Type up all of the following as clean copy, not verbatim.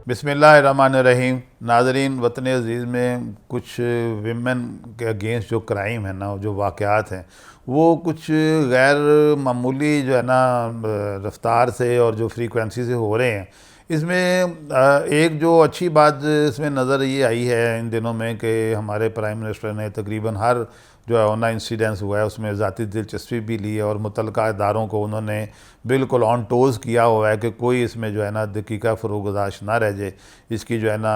बिस्मिल्लाहिर्रहमानिर्रहीम। नाज़रीन, वतन अज़ीज़ में कुछ विमेन के अगेंस्ट जो क्राइम है ना, जो वाक़यात हैं, वो कुछ गैर मामूली जो है ना रफ्तार से और जो फ्रीक्वेंसी से हो रहे हैं। इसमें एक जो अच्छी बात इसमें नज़र ये आई है इन दिनों में कि हमारे प्राइम मिनिस्टर ने तकरीबन हर जो है ऑनलाइन इंसिडेंस हुआ है उसमें ज़ाती दिलचस्पी भी ली है और मुतल्लिका इदारों को उन्होंने बिल्कुल ऑन टोज़ किया हुआ है कि कोई इसमें जो है ना दकीका फ़रोगदाश ना रह जाए। इसकी जो है ना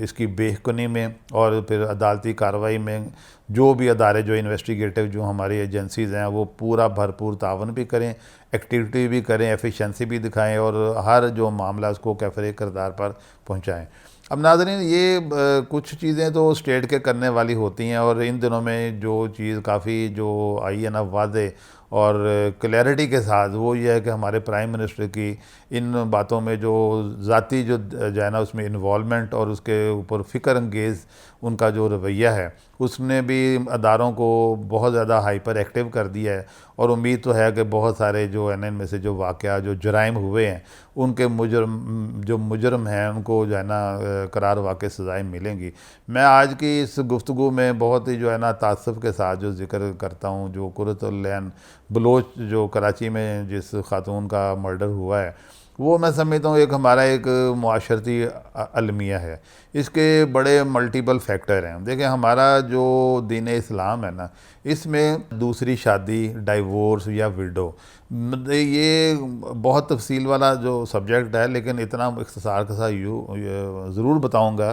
इसकी बेहकुनी में और फिर अदालती कार्रवाई में जो भी अदारे जो इन्वेस्टिगेटिव जो हमारी एजेंसीज़ हैं वो पूरा भरपूर तावन भी करें, एक्टिविटी भी करें, एफिशिएंसी भी दिखाएं और हर जो मामला उसको कैफरे किरदार पर पहुँचाएँ। अब नाज़रीन, ये कुछ चीज़ें तो स्टेट के करने वाली होती हैं और इन दिनों में जो चीज़ काफ़ी जो आई है ना वाज़े और क्लैरिटी के साथ, वो ये है कि हमारे प्राइम मिनिस्टर की इन बातों में जो ज़ाती जो है ना उसमें इन्वॉल्वमेंट और उसके ऊपर फ़िक्र अंगेज़ उनका जो रवैया है उसने भी अदारों को बहुत ज़्यादा हाइपर एक्टिव कर दिया है। और उम्मीद तो है कि बहुत सारे जो है ना इनमें से जो वाक़या जो जराइम हुए हैं उनके मुजरम हैं उनको जो है ना करार वाक़ई सज़ाएँ मिलेंगी। मैं आज की इस गुफ्तगू में बहुत ही जो है ना तासुफ़ के साथ जो ज़िक्र करता हूँ, जो कुर्रतुल ऐन बलोच जो कराची में जिस खातून का मर्डर हुआ है, वो मैं समझता हूँ एक हमारा एक मुआशरती अलमिया है। इसके बड़े मल्टीपल फैक्टर हैं। देखिए, हमारा जो दीन इस्लाम है ना, इसमें दूसरी शादी, डाइवोर्स या विडो, ये बहुत तफसील वाला जो सब्जेक्ट है, लेकिन इतना इख्तिसार के साथ ज़रूर बताऊँगा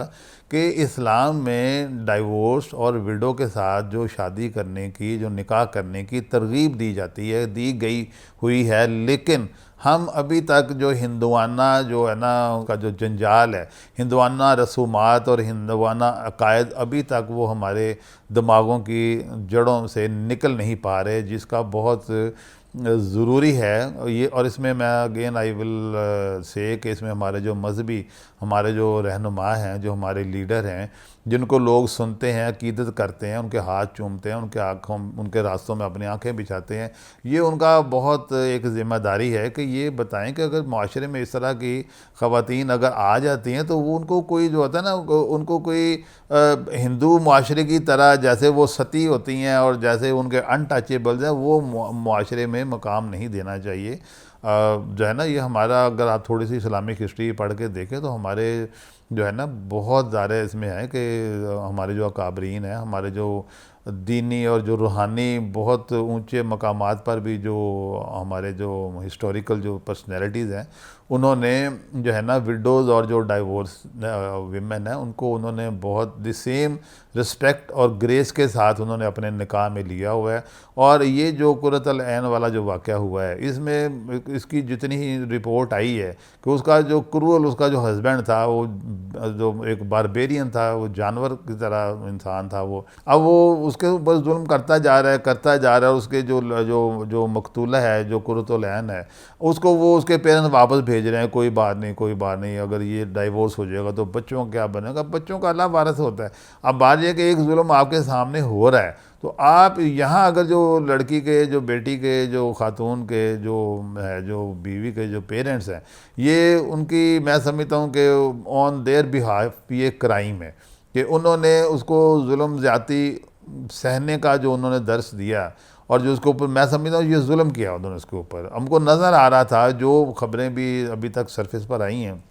कि इस्लाम में डाइवोर्स और विडो के साथ जो शादी करने की, जो निकाह करने की तरगीब दी जाती है, दी गई हुई है। लेकिन हम अभी तक जो हिंदुआना जो है ना उनका जो जंजाल है, हिंदुआना रसूमात और हिंदुआना अकायद, अभी तक वो हमारे दिमागों की जड़ों से निकल नहीं पा रहे, जिसका बहुत ज़रूरी है ये। और इसमें मैं अगेन आई विल से कि इसमें हमारे जो मजहबी, हमारे जो रहनुमा हैं, जो हमारे लीडर हैं, जिनको लोग सुनते हैं, अकीदत करते हैं, उनके हाथ चूमते हैं, उनके आँखों उनके रास्तों में अपनी आँखें बिछाते हैं, ये उनका बहुत एक ज़िम्मेदारी है कि ये बताएं कि अगर माशरे में इस तरह की ख़वातीन अगर आ जाती हैं तो वो उनको कोई जो होता है ना, उनको कोई हिंदू माशरे की तरह जैसे वो सती होती हैं और जैसे उनके अनटचेबल्स हैं, वो माशरे में मकाम नहीं देना चाहिए। जो है ना, ये हमारा, अगर आप थोड़ी सी इस्लामिक हिस्ट्री पढ़ के देखें तो हमारे जो है ना बहुत ज़्यादा इसमें है कि हमारे जो अकाबरीन हैं, हमारे जो दीनी और जो रूहानी बहुत ऊंचे मकामात पर भी जो हमारे जो हिस्टोरिकल जो पर्सनैलिटीज़ हैं, उन्होंने जो है ना विडोज़ और जो डाइवोर्स विमेन हैं उनको उन्होंने बहुत द सेम रिस्पेक्ट और ग्रेस के साथ उन्होंने अपने निकाह में लिया हुआ है। और ये जो कुर्रतुल ऐन वाला जो वाक़या हुआ है, इसमें इसकी जितनी ही रिपोर्ट आई है कि उसका जो क्रूअल उसका जो हस्बैंड था, वो जो एक बारबेरियन था, वो जानवर की तरह इंसान था वो, अब वो उसके ऊपर जुल्म करता जा रहा है, करता जा रहा है। उसके जो जो जो मकतूला है, जो कुर्रतुल ऐन है, उसको वो उसके पेरेंट्स वापस भेज रहे हैं, कोई बात नहीं, कोई बात नहीं, अगर ये डाइवोर्स हो जाएगा तो बच्चों का क्या बनेगा, बच्चों का अल्लाह वारिस होता है। अब बात यह कि एक जुल्म आपके सामने हो रहा है, तो आप यहाँ अगर जो लड़की के, जो बेटी के, जो खातून के जो है, जो बीवी के जो पेरेंट्स हैं, ये उनकी, मैं समझता हूँ कि ऑन देयर बिहाफ ये क्राइम है कि उन्होंने उसको जुल्म ज़्यादती सहने का जो उन्होंने दर्स दिया और जो उसके ऊपर, मैं समझता हूँ ये जुल्म किया उन्होंने उसके ऊपर। हमको नज़र आ रहा था, जो खबरें भी अभी तक सरफेस पर आई हैं,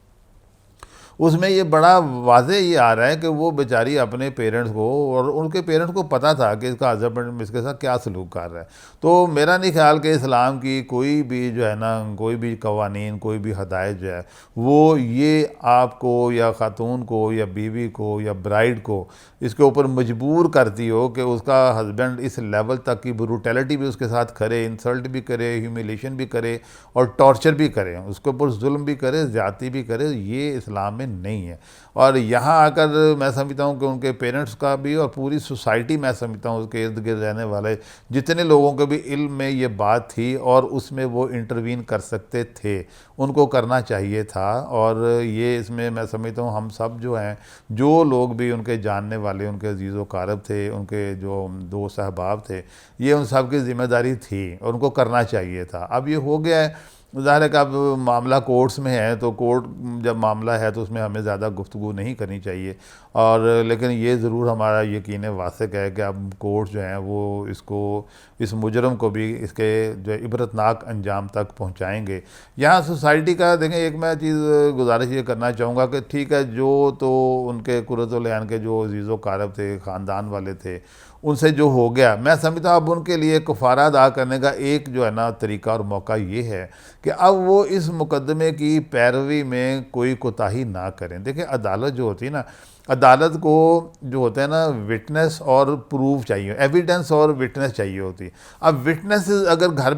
उसमें ये बड़ा वाज़े ये आ रहा है कि वो बेचारी अपने पेरेंट्स को, और उनके पेरेंट्स को पता था कि इसका हस्बैंड इसके साथ क्या सलूक कर रहा है। तो मेरा नहीं ख्याल कि इस्लाम की कोई भी जो है ना, कोई भी कवानीन, कोई भी हदायत जो है, वो ये आपको या ख़ातून को या बीवी को या ब्राइड को इसके ऊपर मजबूर करती हो कि उसका हस्बैंड इस लेवल तक की ब्रूटैलिटी भी उसके साथ करे, इंसल्ट भी करे, ह्यूमिलेशन भी करे और टॉर्चर भी करे, उसके ऊपर जुल्म भी करे, ज़्यादती भी करे। ये इस्लाम में नहीं है। और यहाँ आकर मैं समझता हूँ कि उनके पेरेंट्स का भी और पूरी सोसाइटी, मैं समझता हूँ उसके इर्द गिर्द रहने वाले जितने लोगों के भी इल्म में ये बात थी और उसमें वो इंटरवीन कर सकते थे, उनको करना चाहिए था। और ये इसमें मैं समझता हूँ हम सब जो हैं, जो लोग भी उनके जानने वाले, उनके अजीज़ व कारब थे, उनके जो दोस्त अहबाब थे, ये उन सब की ज़िम्मेदारी थी और उनको करना चाहिए था। अब ये हो गया है, ज़ाहिर है कि अब मामला कोर्ट्स में है, तो कोर्ट जब मामला है तो उसमें हमें ज़्यादा गुफ्तगू नहीं करनी चाहिए। और लेकिन ये ज़रूर हमारा यकीन वासिक है कि अब कोर्ट जो हैं वो इसको, इस मुजरम को भी इसके जो इबरतनाक अंजाम तक पहुंचाएंगे। यहाँ सोसाइटी का देखें, एक मैं चीज़ गुजारिश ये करना चाहूँगा कि ठीक है, जो तो उनके कुर्रतुल ऐन के जो अजीज़ व कारब थे, ख़ानदान वाले थे, उनसे जो हो गया, मैं समझता हूँ अब उनके लिए कफ़ारा अदा करने का एक जो है ना तरीका और मौका ये है कि अब वो इस मुकदमे की पैरवी में कोई कोताही ना करें। देखिए, अदालत जो होती है ना, अदालत को जो होता है ना विटनेस और प्रूफ चाहिए, एविडेंस और विटनेस चाहिए होती है। अब विटनेस अगर घर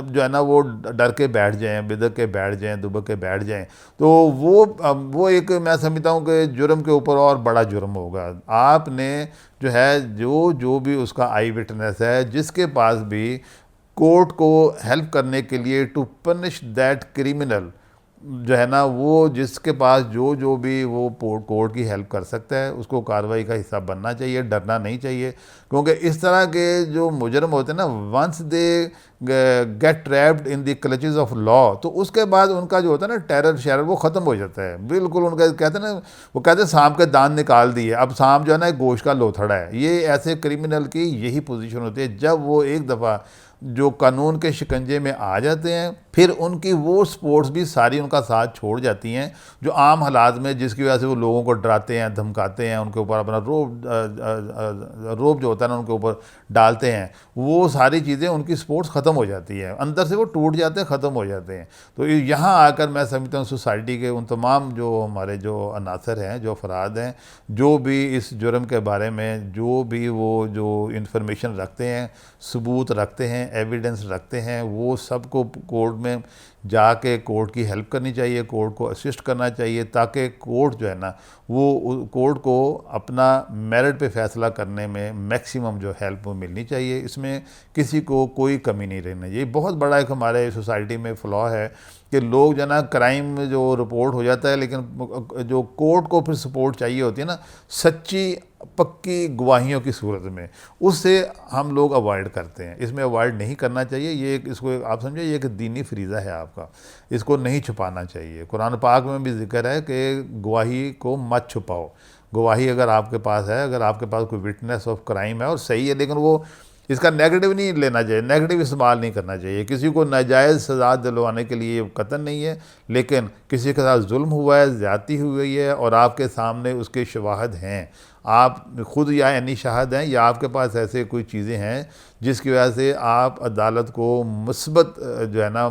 जो है ना वो डर के बैठ जाएं, बिदक के बैठ जाएं, दुबक के बैठ जाएं, तो वो एक मैं समझता हूँ कि जुर्म के ऊपर और बड़ा जुर्म होगा। आपने जो है जो भी उसका आई विटनेस है, जिसके पास भी कोर्ट को हेल्प करने के लिए टू पनिश दैट क्रिमिनल जो है ना, वो जिसके पास जो भी वो कोर्ट की हेल्प कर सकता है, उसको कार्रवाई का हिस्सा बनना चाहिए, डरना नहीं चाहिए। क्योंकि इस तरह के जो मुजरम होते हैं ना, once they get trapped in the clutches of law, तो उसके बाद उनका जो होता है ना टेरर शेरर वो ख़त्म हो जाता है बिल्कुल। उनका कहते हैं ना, वो कहते हैं सांप के दांत निकाल दिए, अब सांप जो है ना एक गोश्त का लोथड़ा है। ये ऐसे क्रिमिनल की यही पोजीशन होती है, जब वो एक दफ़ा जो कानून के शिकंजे में आ जाते हैं, फिर उनकी वो स्पोर्ट्स भी सारी उनका साथ छोड़ जाती हैं जो आम हालात में, जिसकी वजह से वो लोगों को डराते हैं, धमकाते हैं, उनके ऊपर अपना रोब जो होता है ना उनके ऊपर डालते हैं। वो सारी चीज़ें, उनकी स्पोर्ट्स ख़त्म हो जाती है, अंदर से वो टूट जाते हैं, ख़त्म हो जाते हैं। तो यहाँ आकर मैं समझता हूँ सोसाइटी के उन तमाम जो हमारे जो अनासर हैं, जो अफराद हैं, जो भी इस जुर्म के बारे में जो भी वो जो इंफॉर्मेशन रखते हैं, सबूत रखते हैं, एविडेंस रखते हैं, वो सबको कोर्ट में जाके कोर्ट की हेल्प करनी चाहिए, कोर्ट को असिस्ट करना चाहिए, ताकि कोर्ट जो है ना वो कोर्ट को अपना मेरिट पे फ़ैसला करने में मैक्सिमम जो हेल्प मिलनी चाहिए। इसमें किसी को कोई कमी नहीं रहनी चाहिए। बहुत बड़ा एक हमारे सोसाइटी में फ्लॉ है कि लोग जो है ना, क्राइम जो रिपोर्ट हो जाता है, लेकिन जो कोर्ट को फिर सपोर्ट चाहिए होती है ना सच्ची पक्की गवाहियों की सूरत में, उससे हम लोग अवॉइड करते हैं। इसमें अवॉइड नहीं करना चाहिए। ये इसको आप समझे, ये एक दीनी फरीज़ा है आपका, इसको नहीं छुपाना चाहिए। कुरान पाक में भी जिक्र है कि गवाही को मत छुपाओ। गवाही अगर आपके पास है, अगर आपके पास कोई विटनेस ऑफ क्राइम है और सही है, लेकिन वो इसका नेगेटिव नहीं लेना चाहिए, नेगेटिव इस्तेमाल नहीं करना चाहिए। किसी को नाजायज़ सज़ा दिलवाने के लिए कतल नहीं है, लेकिन किसी के साथ जुल्म हुआ है, ज़्यादती हुई है और आपके सामने उसके शवाहद हैं, आप खुद या यानी शाहिद हैं, या आपके पास ऐसे कोई चीज़ें हैं जिसकी वजह से आप अदालत को मुस्बत जो है ना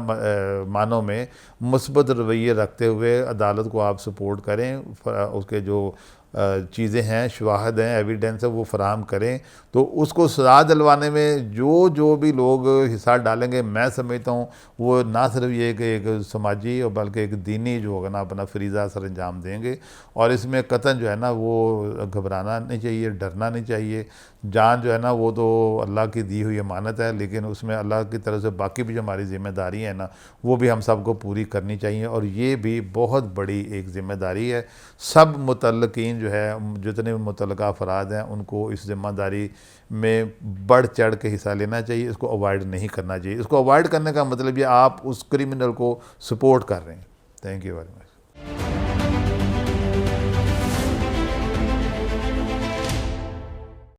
मानों में मुस्बत रवैये रखते हुए अदालत को आप सपोर्ट करें, उसके जो चीज़ें हैं, शवाहद हैं, एविडेंस है, वो फराहम करें। तो उसको सज़ा दिलवाने में जो भी लोग हिस्सा डालेंगे, मैं समझता हूँ वो ना सिर्फ ये कि एक समाजी और बल्कि एक दीनी जो होगा ना अपना फरीज़ा सर अंजाम देंगे। और इसमें कतन जो है ना वो घबराना नहीं चाहिए, डरना नहीं चाहिए। जान जो है ना वो तो अल्लाह की दी हुई अमानत है, लेकिन उसमें अल्लाह की तरफ से बाकी भी जो हमारी ज़िम्मेदारी है ना, वो भी हम सबको पूरी करनी चाहिए। और ये भी बहुत बड़ी एक ज़िम्मेदारी है। सब मुतल्लकीन जो है, जितने भी मुतल्लका अफराद हैं, उनको इस ज़िम्मेदारी में बढ़ चढ़ के हिस्सा लेना चाहिए। इसको अवॉइड नहीं करना चाहिए। इसको अवॉइड करने का मतलब ये आप उस क्रिमिनल को सपोर्ट कर रहे हैं। Thank you very much.